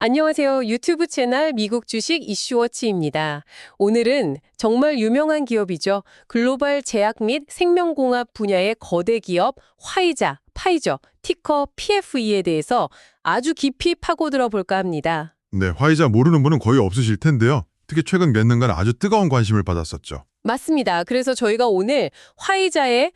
안녕하세요. 유튜브 채널 미국 주식 이슈워치입니다. 오늘은 정말 유명한 기업이죠. 글로벌 제약 및 생명공학 분야의 거대 기업 화이자, 파이저, 티커 PFE에 대해서 아주 깊이 파고들어 볼까 합니다. 네, 화이자 모르는 분은 거의 없으실 텐데요. 특히 최근 몇 년간 아주 뜨거운 관심을 받았었죠. 맞습니다. 그래서 저희가 오늘 화이자의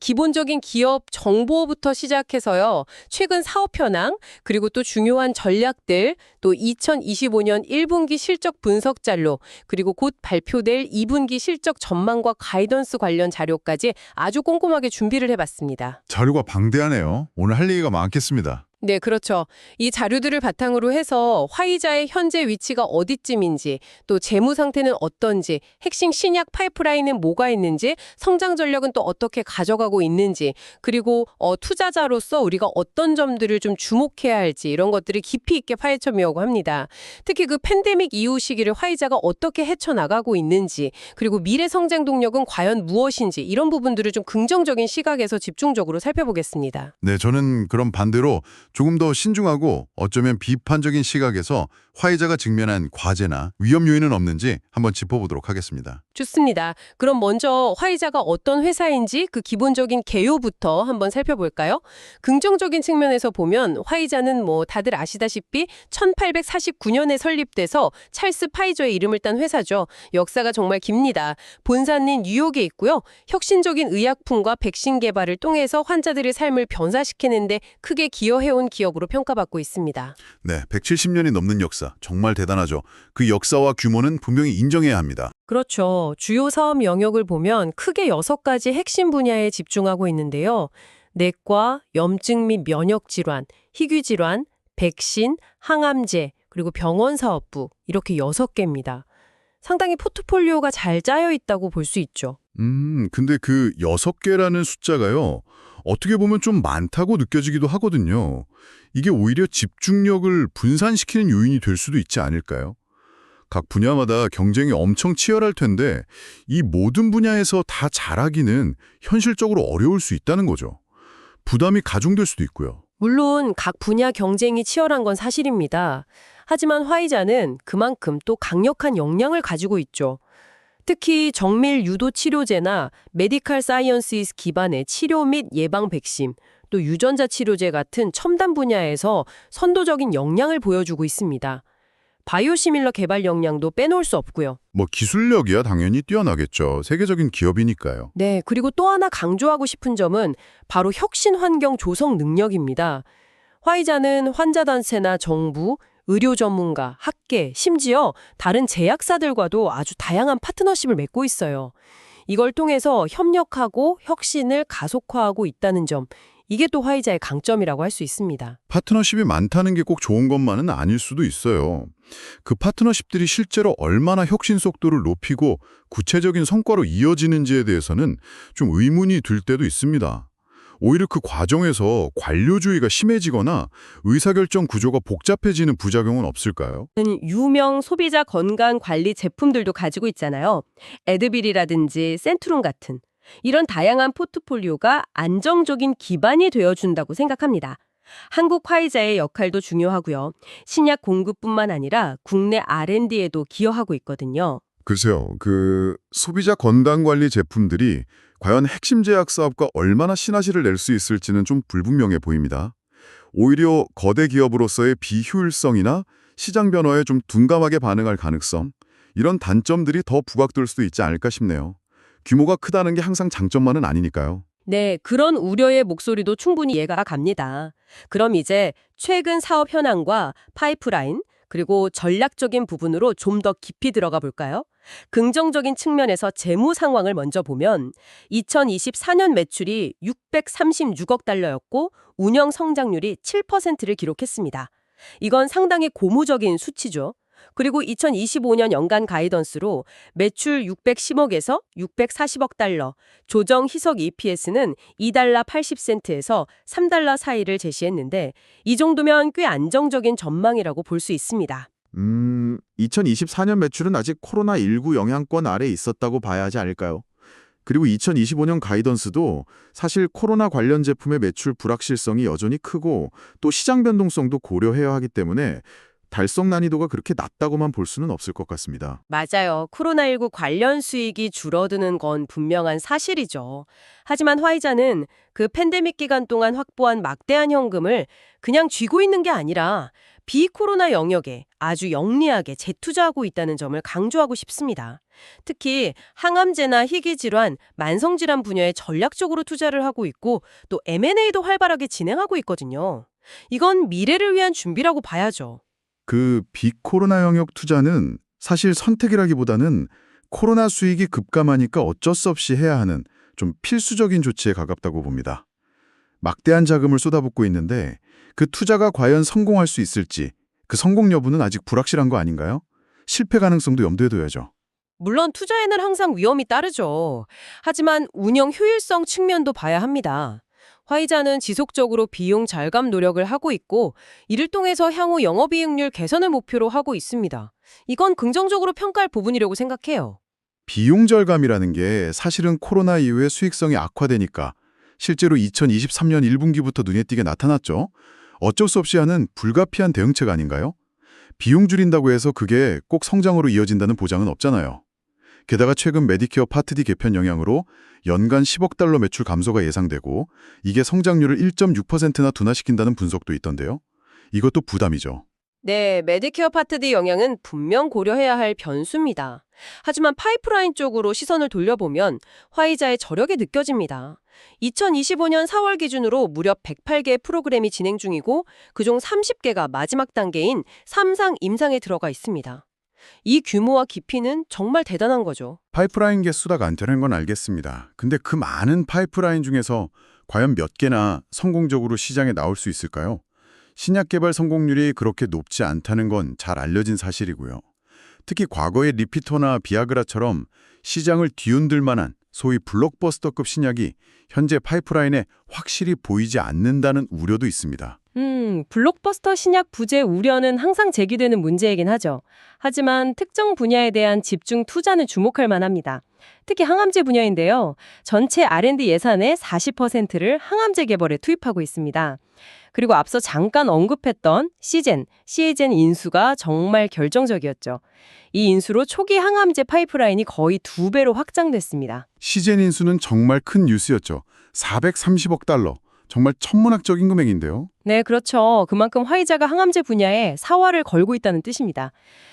기본적인 기업 정보부터 시작해서요. 최근 사업 현황, 그리고 또 중요한 전략들, 또 2025년 1분기 실적 분석 자료, 그리고 곧 발표될 2분기 실적 전망과 가이던스 관련 자료까지 아주 꼼꼼하게 준비를 해봤습니다. 자료가 방대하네요. 오늘 할 얘기가 많겠습니다. 네, 그렇죠. 이 자료들을 바탕으로 해서 화이자의 현재 위치가 어디쯤인지, 또 재무 상태는 어떤지, 핵심 신약 파이프라인은 뭐가 있는지, 성장 전략은 또 어떻게 가져가고 있는지, 그리고 투자자로서 우리가 어떤 점들을 좀 주목해야 할지 이런 것들을 깊이 있게 파헤쳐 보려고 합니다. 특히 그 팬데믹 이후 시기를 화이자가 어떻게 헤쳐나가고 있는지, 그리고 미래 성장 동력은 과연 무엇인지 이런 부분들을 좀 긍정적인 시각에서 집중적으로 살펴보겠습니다. 네, 저는 그럼 반대로 조금 더 신중하고 어쩌면 비판적인 시각에서 화이자가 직면한 과제나 위험 요인은 없는지 한번 짚어보도록 하겠습니다. 좋습니다. 그럼 먼저 화이자가 어떤 회사인지 그 기본적인 개요부터 한번 살펴볼까요? 긍정적인 측면에서 보면 화이자는 다들 아시다시피 1849년에 설립돼서 찰스 파이저의 이름을 딴 회사죠. 역사가 정말 깁니다. 본사는 뉴욕에 있고요. 혁신적인 의약품과 백신 개발을 통해서 환자들의 삶을 변화시키는데 크게 기여해온 기업으로 평가받고 있습니다. 네, 170년이 넘는 역사, 정말 대단하죠. 그 역사와 규모는 분명히 인정해야 합니다. 그렇죠. 주요 사업 영역을 보면 크게 6가지 핵심 분야에 집중하고 있는데요. 내과, 염증 및 면역 질환, 희귀 질환, 백신, 항암제, 그리고 병원 사업부 이렇게 6개입니다. 상당히 포트폴리오가 잘 짜여 있다고 볼 수 있죠. 근데 그 6개라는 숫자가요. 어떻게 보면 좀 많다고 느껴지기도 하거든요. 이게 오히려 집중력을 분산시키는 요인이 될 수도 있지 않을까요? 각 분야마다 경쟁이 엄청 치열할 텐데 이 모든 분야에서 다 잘하기는 현실적으로 어려울 수 있다는 거죠. 부담이 가중될 수도 있고요. 물론 각 분야 경쟁이 치열한 건 사실입니다. 하지만 화이자는 그만큼 또 강력한 역량을 가지고 있죠. 특히 정밀 유도 치료제나 메디칼 사이언시스 기반의 치료 및 예방 백신, 또 유전자 치료제 같은 첨단 분야에서 선도적인 역량을 보여주고 있습니다. 바이오시밀러 개발 역량도 빼놓을 수 없고요. 기술력이야 당연히 뛰어나겠죠. 세계적인 기업이니까요. 네, 그리고 또 하나 강조하고 싶은 점은 바로 혁신 환경 조성 능력입니다. 화이자는 환자단체나 정부, 의료 전문가, 학계, 심지어 다른 제약사들과도 아주 다양한 파트너십을 맺고 있어요. 이걸 통해서 협력하고 혁신을 가속화하고 있다는 점, 이게 또 화이자의 강점이라고 할 수 있습니다. 파트너십이 많다는 게 꼭 좋은 것만은 아닐 수도 있어요. 그 파트너십들이 실제로 얼마나 혁신 속도를 높이고 구체적인 성과로 이어지는지에 대해서는 좀 의문이 들 때도 있습니다. 오히려 그 과정에서 관료주의가 심해지거나 의사결정 구조가 복잡해지는 부작용은 없을까요? 유명 소비자 건강 관리 제품들도 가지고 있잖아요. 에드빌이라든지 센트룸 같은 이런 다양한 포트폴리오가 안정적인 기반이 되어준다고 생각합니다. 한국 화이자의 역할도 중요하고요. 신약 공급뿐만 아니라 국내 R&D에도 기여하고 있거든요. 글쎄요, 소비자 건강관리 제품들이 과연 핵심 제약 사업과 얼마나 시너지를 낼 수 있을지는 좀 불분명해 보입니다. 오히려 거대 기업으로서의 비효율성이나 시장 변화에 좀 둔감하게 반응할 가능성, 이런 단점들이 더 부각될 수도 있지 않을까 싶네요. 규모가 크다는 게 항상 장점만은 아니니까요. 네, 그런 우려의 목소리도 충분히 이해가 갑니다. 그럼 이제 최근 사업 현황과 파이프라인, 그리고 전략적인 부분으로 좀 더 깊이 들어가 볼까요? 긍정적인 측면에서 재무 상황을 먼저 보면 2024년 매출이 636억 달러였고 운영 성장률이 7%를 기록했습니다. 이건 상당히 고무적인 수치죠. 그리고 2025년 연간 가이던스로 매출 610억에서 640억 달러, 조정 희석 EPS는 2달러 80센트에서 3달러 사이를 제시했는데 이 정도면 꽤 안정적인 전망이라고 볼 수 있습니다. 2024년 매출은 아직 코로나19 영향권 아래에 있었다고 봐야 하지 않을까요? 그리고 2025년 가이던스도 사실 코로나 관련 제품의 매출 불확실성이 여전히 크고 또 시장 변동성도 고려해야 하기 때문에 달성 난이도가 그렇게 낮다고만 볼 수는 없을 것 같습니다. 맞아요. 코로나19 관련 수익이 줄어드는 건 분명한 사실이죠. 하지만 화이자는 그 팬데믹 기간 동안 확보한 막대한 현금을 그냥 쥐고 있는 게 아니라 비코로나 영역에 아주 영리하게 재투자하고 있다는 점을 강조하고 싶습니다. 특히 항암제나 희귀질환, 만성질환 분야에 전략적으로 투자를 하고 있고 또 M&A도 활발하게 진행하고 있거든요. 이건 미래를 위한 준비라고 봐야죠. 그 비코로나 영역 투자는 사실 선택이라기보다는 코로나 수익이 급감하니까 어쩔 수 없이 해야 하는 좀 필수적인 조치에 가깝다고 봅니다. 막대한 자금을 쏟아붓고 있는데 그 투자가 과연 성공할 수 있을지 그 성공 여부는 아직 불확실한 거 아닌가요? 실패 가능성도 염두에 둬야죠. 물론 투자에는 항상 위험이 따르죠. 하지만 운영 효율성 측면도 봐야 합니다. 화이자는 지속적으로 비용 절감 노력을 하고 있고 이를 통해서 향후 영업이익률 개선을 목표로 하고 있습니다. 이건 긍정적으로 평가할 부분이라고 생각해요. 비용 절감이라는 게 사실은 코로나 이후에 수익성이 악화되니까 실제로 2023년 1분기부터 눈에 띄게 나타났죠. 어쩔 수 없이 하는 불가피한 대응책 아닌가요? 비용 줄인다고 해서 그게 꼭 성장으로 이어진다는 보장은 없잖아요. 게다가 최근 메디케어 파트 D 개편 영향으로 연간 10억 달러 매출 감소가 예상되고 이게 성장률을 1.6%나 둔화시킨다는 분석도 있던데요. 이것도 부담이죠. 네, 메디케어 파트 D 영향은 분명 고려해야 할 변수입니다. 하지만 파이프라인 쪽으로 시선을 돌려보면 화이자의 저력이 느껴집니다. 2025년 4월 기준으로 무려 108개의 프로그램이 진행 중이고 그중 30개가 마지막 단계인 3상 임상에 들어가 있습니다. 이 규모와 깊이는 정말 대단한 거죠. 파이프라인 개수가 간절한 건 알겠습니다. 근데 그 많은 파이프라인 중에서 과연 몇 개나 성공적으로 시장에 나올 수 있을까요? 신약 개발 성공률이 그렇게 높지 않다는 건 잘 알려진 사실이고요. 특히 과거의 리피터나 비아그라처럼 시장을 뒤흔들 만한 소위 블록버스터급 신약이 현재 파이프라인에 확실히 보이지 않는다는 우려도 있습니다. 블록버스터 신약 부재 우려는 항상 제기되는 문제이긴 하죠. 하지만 특정 분야에 대한 집중 투자는 주목할 만합니다. 특히 항암제 분야인데요. 전체 R&D 예산의 40%를 항암제 개발에 투입하고 있습니다. 그리고 앞서 잠깐 언급했던 시젠 인수가 정말 결정적이었죠. 이 인수로 초기 항암제 파이프라인이 거의 2배로 확장됐습니다. 시젠 인수는 정말 큰 뉴스였죠. 430억 달러. 정말 천문학적인 금액인데요. 네, 그렇죠. 그만큼 화이자가 항암제 분야에 사활을 걸고 있다는 뜻입니다.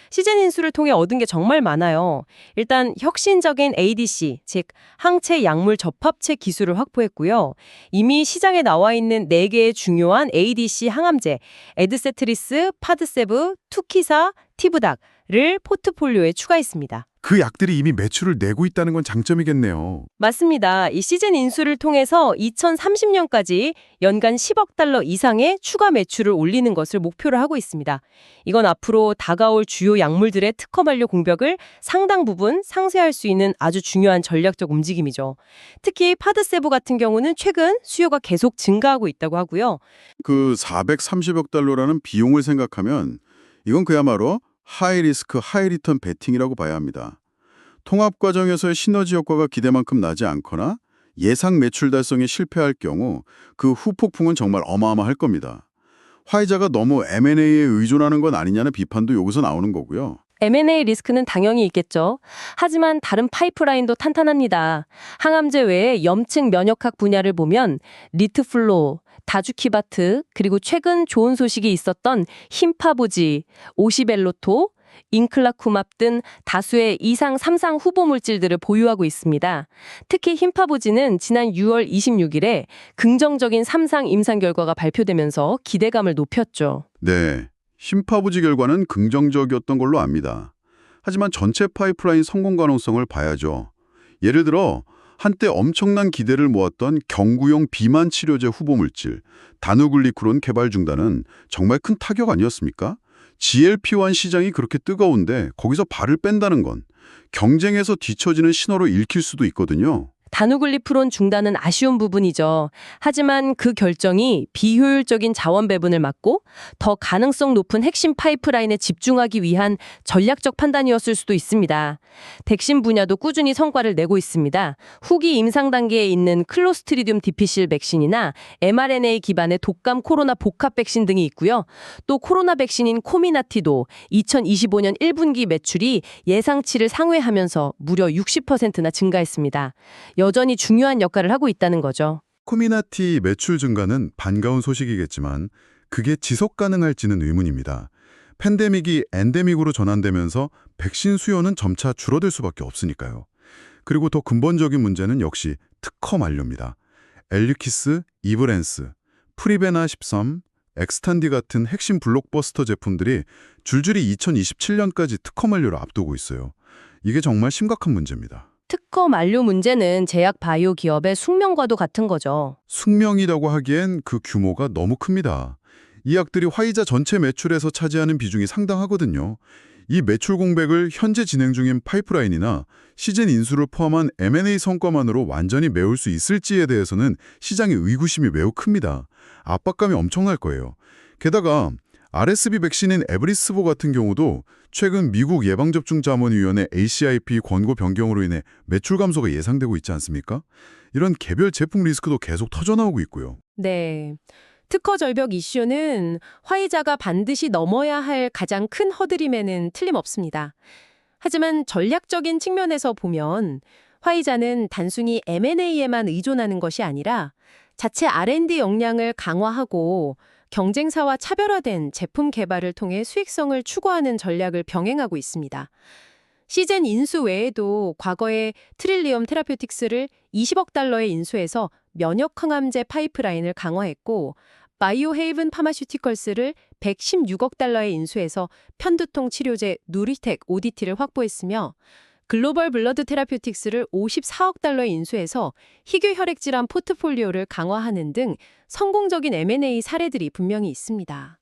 시젠 인수를 통해 얻은 게 정말 많아요. 일단 혁신적인 ADC, 즉 항체 약물 접합체 기술을 확보했고요. 이미 시장에 나와 있는 4개의 중요한 ADC 항암제, 에드세트리스, 파드세브, 투키사, 티브닥을 포트폴리오에 추가했습니다. 그 약들이 이미 매출을 내고 있다는 건 장점이겠네요. 맞습니다. 이 시즌 인수를 통해서 2030년까지 연간 10억 달러 이상의 추가 매출을 올리는 것을 목표로 하고 있습니다. 이건 앞으로 다가올 주요 약물들의 특허 만료 공백을 상당 부분 상쇄할 수 있는 아주 중요한 전략적 움직임이죠. 특히 파드세브 같은 경우는 최근 수요가 계속 증가하고 있다고 하고요. 그 430억 달러라는 비용을 생각하면 이건 그야말로 하이 리스크, 하이 리턴 베팅이라고 봐야 합니다. 통합 과정에서의 시너지 효과가 기대만큼 나지 않거나 예상 매출 달성에 실패할 경우 그 후폭풍은 정말 어마어마할 겁니다. 화이자가 너무 M&A에 의존하는 건 아니냐는 비판도 여기서 나오는 거고요. M&A 리스크는 당연히 있겠죠. 하지만 다른 파이프라인도 탄탄합니다. 항암제 외에 염증 면역학 분야를 보면 리트플로, 다주키바트, 그리고 최근 좋은 소식이 있었던 힘파보지, 오시벨로토, 인클라쿠맙 등 다수의 2상, 3상 후보 물질들을 보유하고 있습니다. 특히 힘파보지는 지난 6월 26일에 긍정적인 3상 임상 결과가 발표되면서 기대감을 높였죠. 네, 심파부지 결과는 긍정적이었던 걸로 압니다. 하지만 전체 파이프라인 성공 가능성을 봐야죠. 예를 들어 한때 엄청난 기대를 모았던 경구용 비만 치료제 후보 물질 다누글리쿠론 개발 중단은 정말 큰 타격 아니었습니까? GLP-1 시장이 그렇게 뜨거운데 거기서 발을 뺀다는 건 경쟁에서 뒤처지는 신호로 읽힐 수도 있거든요. 다누글리프론 중단은 아쉬운 부분이죠. 하지만 그 결정이 비효율적인 자원 배분을 막고 더 가능성 높은 핵심 파이프라인에 집중하기 위한 전략적 판단이었을 수도 있습니다. 백신 분야도 꾸준히 성과를 내고 있습니다. 후기 임상 단계에 있는 클로스트리디움 디피실 백신이나 mRNA 기반의 독감 코로나 복합 백신 등이 있고요. 또 코로나 백신인 코미나티도 2025년 1분기 매출이 예상치를 상회하면서 무려 60%나 증가했습니다. 여전히 중요한 역할을 하고 있다는 거죠. 코미나티 매출 증가는 반가운 소식이겠지만 그게 지속 가능할지는 의문입니다. 팬데믹이 엔데믹으로 전환되면서 백신 수요는 점차 줄어들 수밖에 없으니까요. 그리고 더 근본적인 문제는 역시 특허 만료입니다. 엘리퀴스, 이브랜스, 프리베나 13, 엑스탄디 같은 핵심 블록버스터 제품들이 줄줄이 2027년까지 특허 만료를 앞두고 있어요. 이게 정말 심각한 문제입니다. 특허 만료 문제는 제약 바이오 기업의 숙명과도 같은 거죠. 숙명이라고 하기엔 그 규모가 너무 큽니다. 이 약들이 화이자 전체 매출에서 차지하는 비중이 상당하거든요. 이 매출 공백을 현재 진행 중인 파이프라인이나 시즌 인수를 포함한 M&A 성과만으로 완전히 메울 수 있을지에 대해서는 시장의 의구심이 매우 큽니다. 압박감이 엄청날 거예요. 게다가 RSV 백신인 에브리스보 같은 경우도 최근 미국 예방접종자문위원회 ACIP 권고 변경으로 인해 매출 감소가 예상되고 있지 않습니까? 이런 개별 제품 리스크도 계속 터져나오고 있고요. 네. 특허 절벽 이슈는 화이자가 반드시 넘어야 할 가장 큰 허들임에는 틀림없습니다. 하지만 전략적인 측면에서 보면 화이자는 단순히 M&A에만 의존하는 것이 아니라 자체 R&D 역량을 강화하고 경쟁사와 차별화된 제품 개발을 통해 수익성을 추구하는 전략을 병행하고 있습니다. 시젠 인수 외에도 과거에 트릴리움 테라퓨틱스를 20억 달러에 인수해서 면역 항암제 파이프라인을 강화했고 바이오 헤이븐 파마슈티컬스를 116억 달러에 인수해서 편두통 치료제 누리텍 ODT를 확보했으며 글로벌 블러드 테라퓨틱스를 54억 달러에 인수해서 희귀 혈액 질환 포트폴리오를 강화하는 등 성공적인 M&A 사례들이 분명히 있습니다.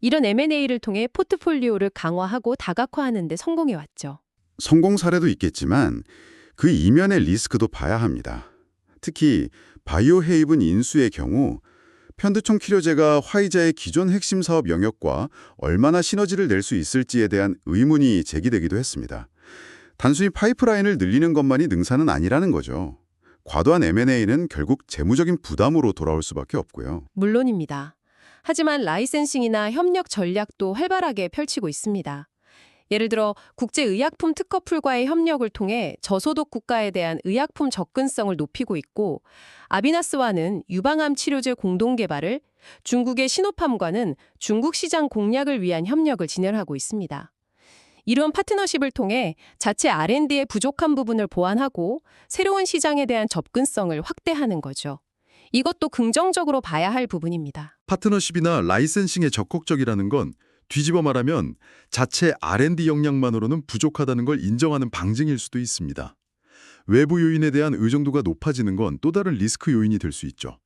이런 M&A를 통해 포트폴리오를 강화하고 다각화하는 데 성공해왔죠. 성공 사례도 있겠지만 그 이면의 리스크도 봐야 합니다. 특히 바이오 헤이븐 인수의 경우 편두통 치료제가 화이자의 기존 핵심 사업 영역과 얼마나 시너지를 낼 수 있을지에 대한 의문이 제기되기도 했습니다. 단순히 파이프라인을 늘리는 것만이 능사는 아니라는 거죠. 과도한 M&A는 결국 재무적인 부담으로 돌아올 수밖에 없고요. 물론입니다. 하지만 라이센싱이나 협력 전략도 활발하게 펼치고 있습니다. 예를 들어 국제의약품 특허풀과의 협력을 통해 저소득 국가에 대한 의약품 접근성을 높이고 있고 아비나스와는 유방암 치료제 공동 개발을, 중국의 시노팜과는 중국 시장 공략을 위한 협력을 진행하고 있습니다. 이런 파트너십을 통해 자체 R&D의 부족한 부분을 보완하고 새로운 시장에 대한 접근성을 확대하는 거죠. 이것도 긍정적으로 봐야 할 부분입니다. 파트너십이나 라이센싱에 적극적이라는 건 뒤집어 말하면 자체 R&D 역량만으로는 부족하다는 걸 인정하는 방증일 수도 있습니다. 외부 요인에 대한 의존도가 높아지는 건 또 다른 리스크 요인이 될 수 있죠.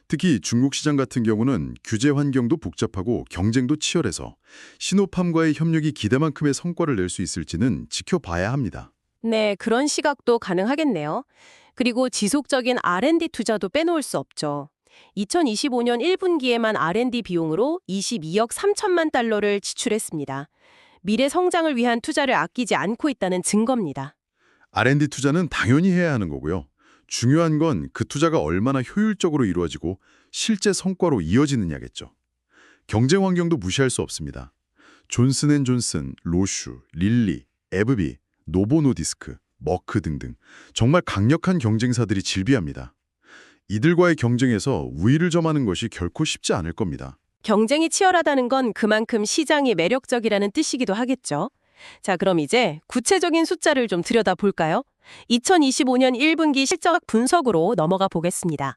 특히 중국 시장 같은 경우는 규제 환경도 복잡하고 경쟁도 치열해서 시노팜과의 협력이 기대만큼의 성과를 낼 수 있을지는 지켜봐야 합니다. 네, 그런 시각도 가능하겠네요. 그리고 지속적인 R&D 투자도 빼놓을 수 없죠. 2025년 1분기에만 R&D 비용으로 22억 3천만 달러를 지출했습니다. 미래 성장을 위한 투자를 아끼지 않고 있다는 증거입니다. R&D 투자는 당연히 해야 하는 거고요. 중요한 건 그 투자가 얼마나 효율적으로 이루어지고 실제 성과로 이어지느냐겠죠. 경쟁 환경도 무시할 수 없습니다. 존슨앤존슨, 로슈, 릴리, 에브비, 노보노디스크, 머크 등등 정말 강력한 경쟁사들이 질비합니다. 이들과의 경쟁에서 우위를 점하는 것이 결코 쉽지 않을 겁니다. 경쟁이 치열하다는 건 그만큼 시장이 매력적이라는 뜻이기도 하겠죠. 자, 그럼 이제 구체적인 숫자를 좀 들여다볼까요? 2025년 1분기 실적 분석으로 넘어가 보겠습니다.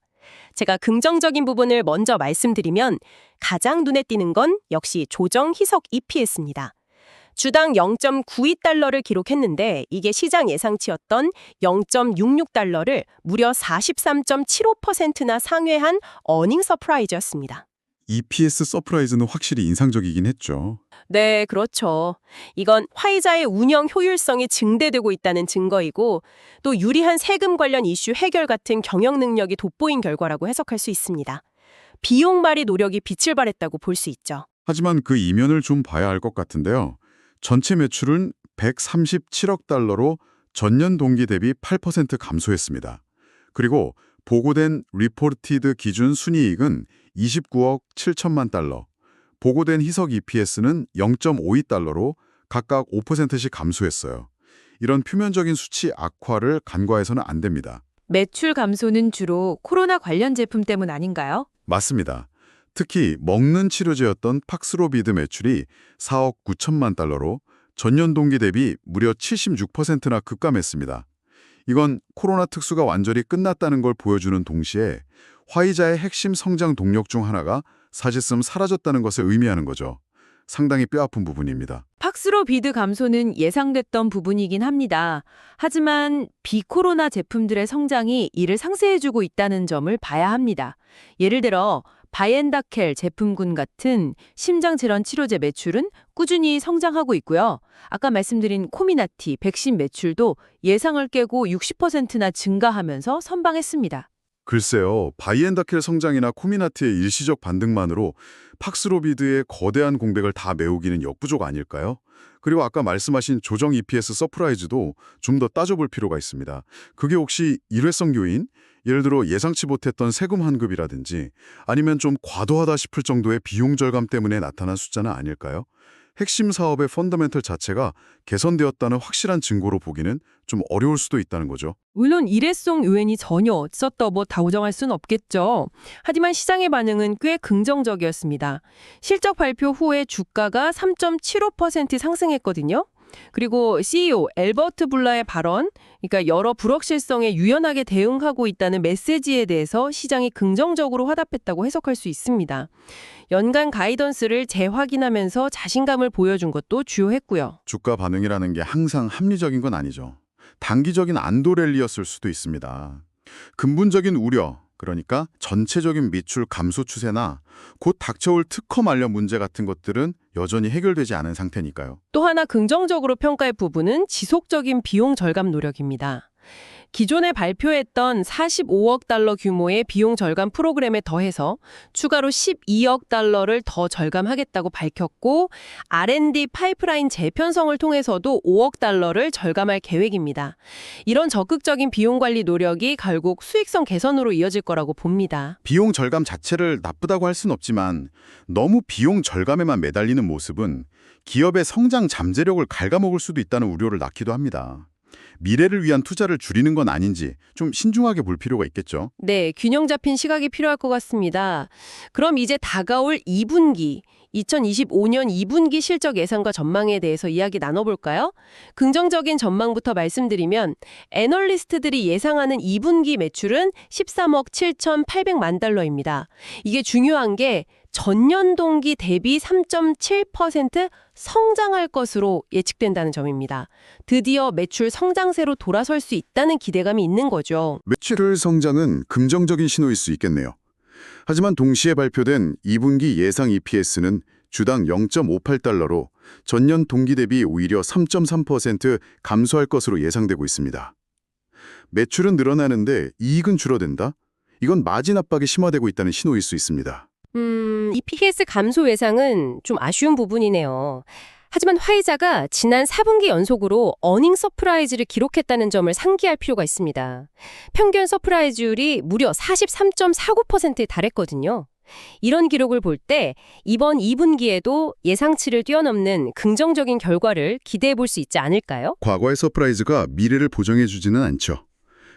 제가 긍정적인 부분을 먼저 말씀드리면 가장 눈에 띄는 건 역시 조정 희석 EPS입니다. 주당 0.92달러를 기록했는데 이게 시장 예상치였던 0.66달러를 무려 43.75%나 상회한 어닝 서프라이즈였습니다. EPS 서프라이즈는 확실히 인상적이긴 했죠. 네, 그렇죠. 이건 화이자의 운영 효율성이 증대되고 있다는 증거이고 또 유리한 세금 관련 이슈 해결 같은 경영 능력이 돋보인 결과라고 해석할 수 있습니다. 비용 발이 노력이 빛을 발했다고 볼 수 있죠. 하지만 그 이면을 좀 봐야 할 것 같은데요. 전체 매출은 137억 달러로 전년 동기 대비 8% 감소했습니다. 그리고 보고된 리포티드 기준 순이익은 29억 7천만 달러, 보고된 희석 EPS는 0.52달러로 각각 5%씩 감소했어요. 이런 표면적인 수치 악화를 간과해서는 안 됩니다. 매출 감소는 주로 코로나 관련 제품 때문 아닌가요? 맞습니다. 특히 먹는 치료제였던 팍스로비드 매출이 4억 9천만 달러로 전년 동기 대비 무려 76%나 급감했습니다. 이건 코로나 특수가 완전히 끝났다는 걸 보여주는 동시에 화이자의 핵심 성장 동력 중 하나가 사실상 사라졌다는 것을 의미하는 거죠. 상당히 뼈아픈 부분입니다. 팍스로비드 감소는 예상됐던 부분이긴 합니다. 하지만 비코로나 제품들의 성장이 이를 상쇄해주고 있다는 점을 봐야 합니다. 예를 들어 바이엔다켈 제품군 같은 심장질환 치료제 매출은 꾸준히 성장하고 있고요. 아까 말씀드린 코미나티 백신 매출도 예상을 깨고 60%나 증가하면서 선방했습니다. 글쎄요, 바이엔다켈 성장이나 코미나티의 일시적 반등만으로 팍스로비드의 거대한 공백을 다 메우기는 역부족 아닐까요? 그리고 아까 말씀하신 조정 EPS 서프라이즈도 좀 더 따져볼 필요가 있습니다. 그게 혹시 일회성 요인? 예를 들어 예상치 못했던 세금 환급이라든지 아니면 좀 과도하다 싶을 정도의 비용 절감 때문에 나타난 숫자는 아닐까요? 핵심 사업의 펀더멘털 자체가 개선되었다는 확실한 증거로 보기는 좀 어려울 수도 있다는 거죠. 물론 일회성 요인이 전혀 없었다 단정할 수는 없겠죠. 하지만 시장의 반응은 꽤 긍정적이었습니다. 실적 발표 후에 주가가 3.75% 상승했거든요. 그리고 CEO 엘버트 블라의 발언, 그러니까 여러 불확실성에 유연하게 대응하고 있다는 메시지에 대해서 시장이 긍정적으로 화답했다고 해석할 수 있습니다. 연간 가이던스를 재확인하면서 자신감을 보여준 것도 주요했고요. 주가 반응이라는 게 항상 합리적인 건 아니죠. 단기적인 안도 랠리였을 수도 있습니다. 근본적인 우려, 그러니까 전체적인 매출 감소 추세나 곧 닥쳐올 특허 관련 문제 같은 것들은 여전히 해결되지 않은 상태니까요. 또 하나 긍정적으로 평가할 부분은 지속적인 비용 절감 노력입니다. 기존에 발표했던 45억 달러 규모의 비용 절감 프로그램에 더해서 추가로 12억 달러를 더 절감하겠다고 밝혔고 R&D 파이프라인 재편성을 통해서도 5억 달러를 절감할 계획입니다. 이런 적극적인 비용 관리 노력이 결국 수익성 개선으로 이어질 거라고 봅니다. 비용 절감 자체를 나쁘다고 할 수는 없지만 너무 비용 절감에만 매달리는 모습은 기업의 성장 잠재력을 갉아먹을 수도 있다는 우려를 낳기도 합니다. 미래를 위한 투자를 줄이는 건 아닌지 좀 신중하게 볼 필요가 있겠죠. 네, 균형 잡힌 시각이 필요할 것 같습니다. 그럼 이제 다가올 2분기, 2025년 2분기 실적 예상과 전망에 대해서 이야기 나눠볼까요? 긍정적인 전망부터 말씀드리면 애널리스트들이 예상하는 2분기 매출은 13억 7,800만 달러입니다. 이게 중요한 게 전년 동기 대비 3.7% 성장할 것으로 예측된다는 점입니다. 드디어 매출 성장세로 돌아설 수 있다는 기대감이 있는 거죠. 매출 성장은 긍정적인 신호일 수 있겠네요. 하지만 동시에 발표된 2분기 예상 EPS는 주당 0.58달러로 전년 동기 대비 오히려 3.3% 감소할 것으로 예상되고 있습니다. 매출은 늘어나는데 이익은 줄어든다? 이건 마진 압박이 심화되고 있다는 신호일 수 있습니다. EPS 감소 예상은 좀 아쉬운 부분이네요. 하지만 화이자가 지난 4분기 연속으로 어닝 서프라이즈를 기록했다는 점을 상기할 필요가 있습니다. 평균 서프라이즈율이 무려 43.49%에 달했거든요. 이런 기록을 볼 때 이번 2분기에도 예상치를 뛰어넘는 긍정적인 결과를 기대해 볼 수 있지 않을까요? 과거의 서프라이즈가 미래를 보정해주지는 않죠.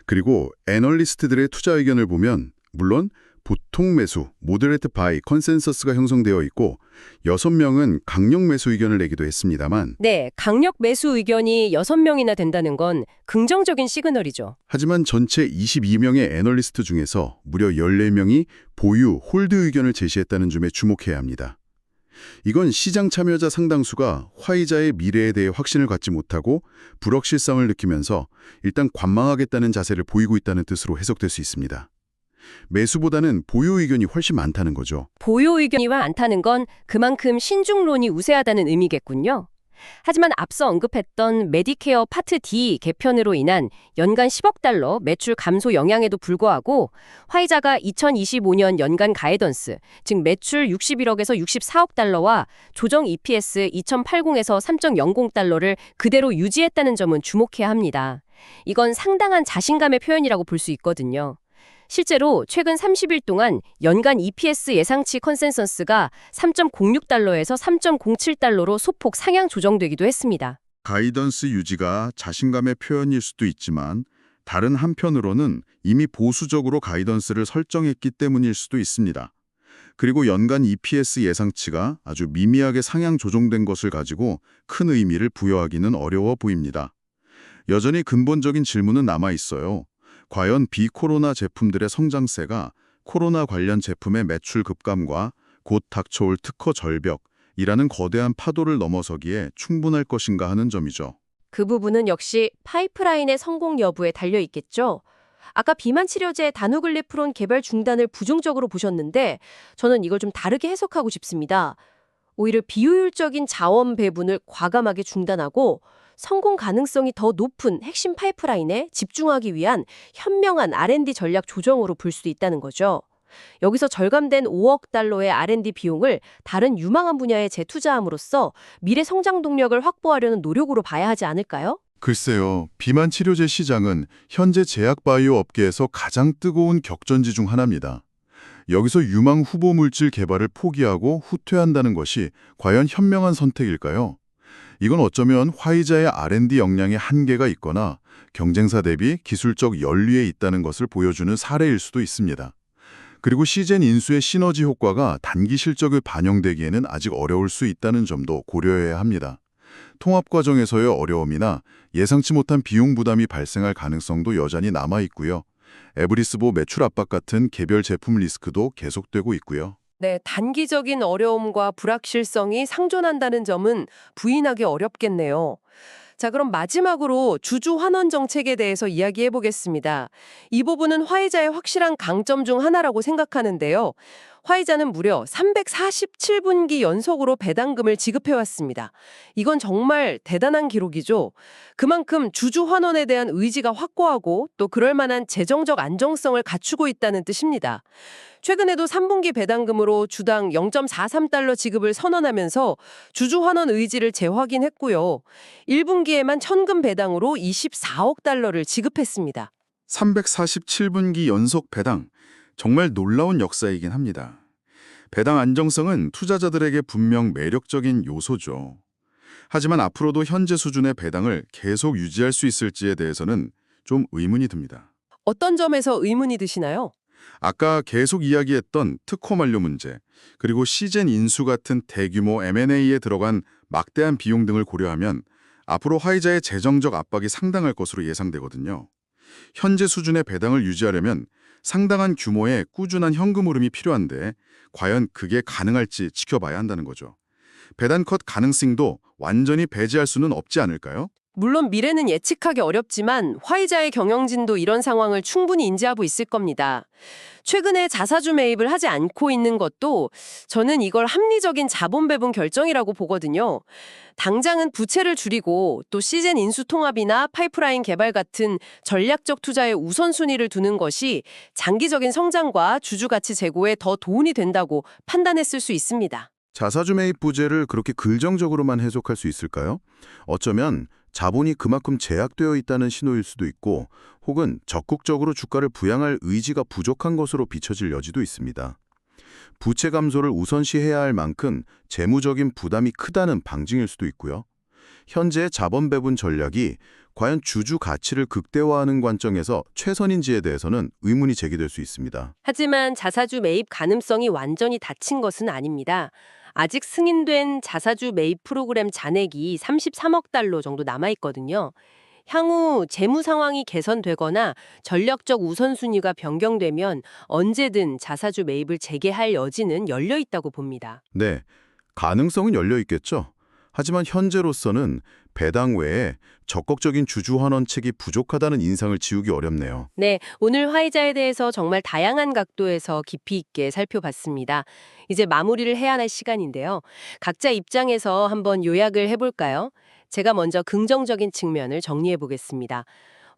그리고 애널리스트들의 투자 의견을 보면 물론 보통 매수, 모더레이트 바이, 컨센서스가 형성되어 있고 6명은 강력 매수 의견을 내기도 했습니다만 네, 강력 매수 의견이 6명이나 된다는 건 긍정적인 시그널이죠. 하지만 전체 22명의 애널리스트 중에서 무려 14명이 보유, 홀드 의견을 제시했다는 점에 주목해야 합니다. 이건 시장 참여자 상당수가 화이자의 미래에 대해 확신을 갖지 못하고 불확실성을 느끼면서 일단 관망하겠다는 자세를 보이고 있다는 뜻으로 해석될 수 있습니다. 매수보다는 보유 의견이 훨씬 많다는 거죠. 보유 의견이 많다는 건 그만큼 신중론이 우세하다는 의미겠군요. 하지만 앞서 언급했던 메디케어 파트 D 개편으로 인한 연간 10억 달러 매출 감소 영향에도 불구하고 화이자가 2025년 연간 가이던스, 즉 매출 61억에서 64억 달러와 조정 EPS 2.80에서 3.00 달러를 그대로 유지했다는 점은 주목해야 합니다. 이건 상당한 자신감의 표현이라고 볼 수 있거든요. 실제로 최근 30일 동안 연간 EPS 예상치 컨센서스가 3.06달러에서 3.07달러로 소폭 상향 조정되기도 했습니다. 가이던스 유지가 자신감의 표현일 수도 있지만 다른 한편으로는 이미 보수적으로 가이던스를 설정했기 때문일 수도 있습니다. 그리고 연간 EPS 예상치가 아주 미미하게 상향 조정된 것을 가지고 큰 의미를 부여하기는 어려워 보입니다. 여전히 근본적인 질문은 남아 있어요. 과연 비코로나 제품들의 성장세가 코로나 관련 제품의 매출 급감과 곧 닥쳐올 특허 절벽이라는 거대한 파도를 넘어서기에 충분할 것인가 하는 점이죠. 그 부분은 역시 파이프라인의 성공 여부에 달려 있겠죠. 아까 비만 치료제 다누글리프론 개발 중단을 부정적으로 보셨는데 저는 이걸 좀 다르게 해석하고 싶습니다. 오히려 비효율적인 자원 배분을 과감하게 중단하고 성공 가능성이 더 높은 핵심 파이프라인에 집중하기 위한 현명한 R&D 전략 조정으로 볼 수 있다는 거죠. 여기서 절감된 5억 달러의 R&D 비용을 다른 유망한 분야에 재투자함으로써 미래 성장 동력을 확보하려는 노력으로 봐야 하지 않을까요? 글쎄요, 비만 치료제 시장은 현재 제약 바이오 업계에서 가장 뜨거운 격전지 중 하나입니다. 여기서 유망 후보 물질 개발을 포기하고 후퇴한다는 것이 과연 현명한 선택일까요? 이건 어쩌면 화이자의 R&D 역량에 한계가 있거나 경쟁사 대비 기술적 연륜에 있다는 것을 보여주는 사례일 수도 있습니다. 그리고 시젠 인수의 시너지 효과가 단기 실적에 반영되기에는 아직 어려울 수 있다는 점도 고려해야 합니다. 통합 과정에서의 어려움이나 예상치 못한 비용 부담이 발생할 가능성도 여전히 남아 있고요. 에브리스보 매출 압박 같은 개별 제품 리스크도 계속되고 있고요. 네, 단기적인 어려움과 불확실성이 상존한다는 점은 부인하기 어렵겠네요. 자, 그럼 마지막으로 주주 환원 정책에 대해서 이야기해 보겠습니다. 이 부분은 화이자의 확실한 강점 중 하나라고 생각하는데요. 화이자는 무려 347분기 연속으로 배당금을 지급해왔습니다. 이건 정말 대단한 기록이죠. 그만큼 주주 환원에 대한 의지가 확고하고 또 그럴 만한 재정적 안정성을 갖추고 있다는 뜻입니다. 최근에도 3분기 배당금으로 주당 0.43달러 지급을 선언하면서 주주 환원 의지를 재확인했고요. 1분기에만 현금 배당으로 24억 달러를 지급했습니다. 347분기 연속 배당, 정말 놀라운 역사이긴 합니다. 배당 안정성은 투자자들에게 분명 매력적인 요소죠. 하지만 앞으로도 현재 수준의 배당을 계속 유지할 수 있을지에 대해서는 좀 의문이 듭니다. 어떤 점에서 의문이 드시나요? 아까 계속 이야기했던 특허 만료 문제, 그리고 시젠 인수 같은 대규모 M&A에 들어간 막대한 비용 등을 고려하면 앞으로 화이자의 재정적 압박이 상당할 것으로 예상되거든요. 현재 수준의 배당을 유지하려면 상당한 규모의 꾸준한 현금 흐름이 필요한데 과연 그게 가능할지 지켜봐야 한다는 거죠. 배당 컷 가능성도 완전히 배제할 수는 없지 않을까요? 물론 미래는 예측하기 어렵지만 화이자의 경영진도 이런 상황을 충분히 인지하고 있을 겁니다. 최근에 자사주 매입을 하지 않고 있는 것도 저는 이걸 합리적인 자본 배분 결정이라고 보거든요. 당장은 부채를 줄이고 또 시젠 인수 통합이나 파이프라인 개발 같은 전략적 투자에 우선순위를 두는 것이 장기적인 성장과 주주 가치 제고에 더 도움이 된다고 판단했을 수 있습니다. 자사주 매입 부재를 그렇게 긍정적으로만 해석할 수 있을까요? 어쩌면 자본이 그만큼 제약되어 있다는 신호일 수도 있고 혹은 적극적으로 주가를 부양할 의지가 부족한 것으로 비춰질 여지도 있습니다. 부채 감소를 우선시해야 할 만큼 재무적인 부담이 크다는 방증일 수도 있고요. 현재 자본 배분 전략이 과연 주주 가치를 극대화하는 관점에서 최선인지에 대해서는 의문이 제기될 수 있습니다. 하지만 자사주 매입 가능성이 완전히 닫힌 것은 아닙니다. 아직 승인된 자사주 매입 프로그램 잔액이 33억 달러 정도 남아있거든요. 향후 재무 상황이 개선되거나 전략적 우선순위가 변경되면 언제든 자사주 매입을 재개할 여지는 열려 있다고 봅니다. 네, 가능성은 열려 있겠죠. 하지만 현재로서는 배당 외에 적극적인 주주 환원책이 부족하다는 인상을 지우기 어렵네요. 네, 오늘 화이자에 대해서 정말 다양한 각도에서 깊이 있게 살펴봤습니다. 이제 마무리를 해야 할 시간인데요. 각자 입장에서 한번 요약을 해볼까요? 제가 먼저 긍정적인 측면을 정리해 보겠습니다.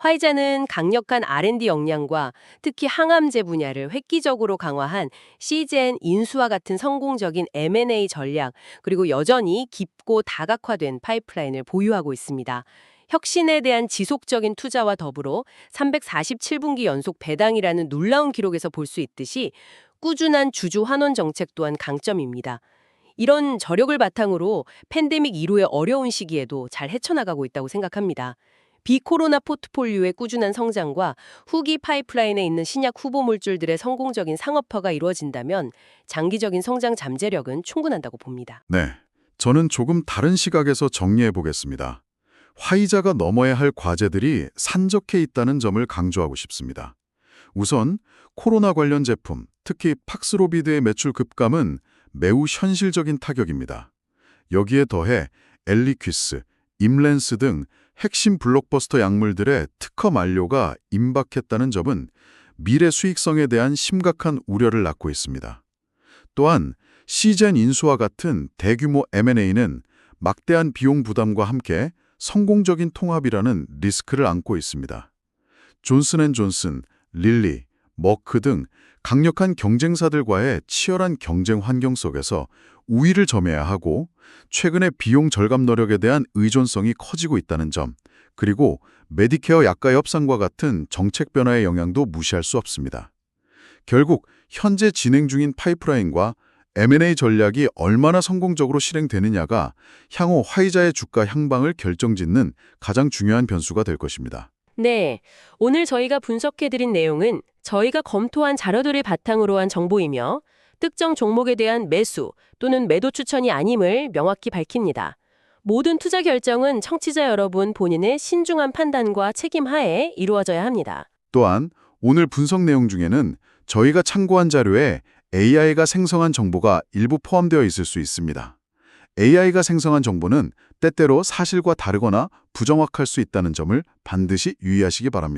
화이자는 강력한 R&D 역량과 특히 항암제 분야를 획기적으로 강화한 시젠 인수와 같은 성공적인 M&A 전략, 그리고 여전히 깊고 다각화된 파이프라인을 보유하고 있습니다. 혁신에 대한 지속적인 투자와 더불어 347분기 연속 배당이라는 놀라운 기록에서 볼 수 있듯이 꾸준한 주주 환원 정책 또한 강점입니다. 이런 저력을 바탕으로 팬데믹 이후의 어려운 시기에도 잘 헤쳐나가고 있다고 생각합니다. 비코로나 포트폴리오의 꾸준한 성장과 후기 파이프라인에 있는 신약 후보 물질들의 성공적인 상업화가 이루어진다면 장기적인 성장 잠재력은 충분한다고 봅니다. 네, 저는 조금 다른 시각에서 정리해 보겠습니다. 화이자가 넘어야 할 과제들이 산적해 있다는 점을 강조하고 싶습니다. 우선 코로나 관련 제품, 특히 팍스로비드의 매출 급감은 매우 현실적인 타격입니다. 여기에 더해 엘리퀴스, 임랜스 등 핵심 블록버스터 약물들의 특허 만료가 임박했다는 점은 미래 수익성에 대한 심각한 우려를 낳고 있습니다. 또한 시젠 인수와 같은 대규모 M&A는 막대한 비용 부담과 함께 성공적인 통합이라는 리스크를 안고 있습니다. 존슨앤존슨, 릴리, 머크 등 강력한 경쟁사들과의 치열한 경쟁 환경 속에서 우위를 점해야 하고 최근에 비용 절감 노력에 대한 의존성이 커지고 있다는 점, 그리고 메디케어 약가 협상과 같은 정책 변화의 영향도 무시할 수 없습니다. 결국 현재 진행 중인 파이프라인과 M&A 전략이 얼마나 성공적으로 실행되느냐가 향후 화이자의 주가 향방을 결정짓는 가장 중요한 변수가 될 것입니다. 네, 오늘 저희가 분석해드린 내용은 저희가 검토한 자료들을 바탕으로 한 정보이며 특정 종목에 대한 매수 또는 매도 추천이 아님을 명확히 밝힙니다. 모든 투자 결정은 청취자 여러분 본인의 신중한 판단과 책임 하에 이루어져야 합니다. 또한 오늘 분석 내용 중에는 저희가 참고한 자료에 AI가 생성한 정보가 일부 포함되어 있을 수 있습니다. AI가 생성한 정보는 때때로 사실과 다르거나 부정확할 수 있다는 점을 반드시 유의하시기 바랍니다.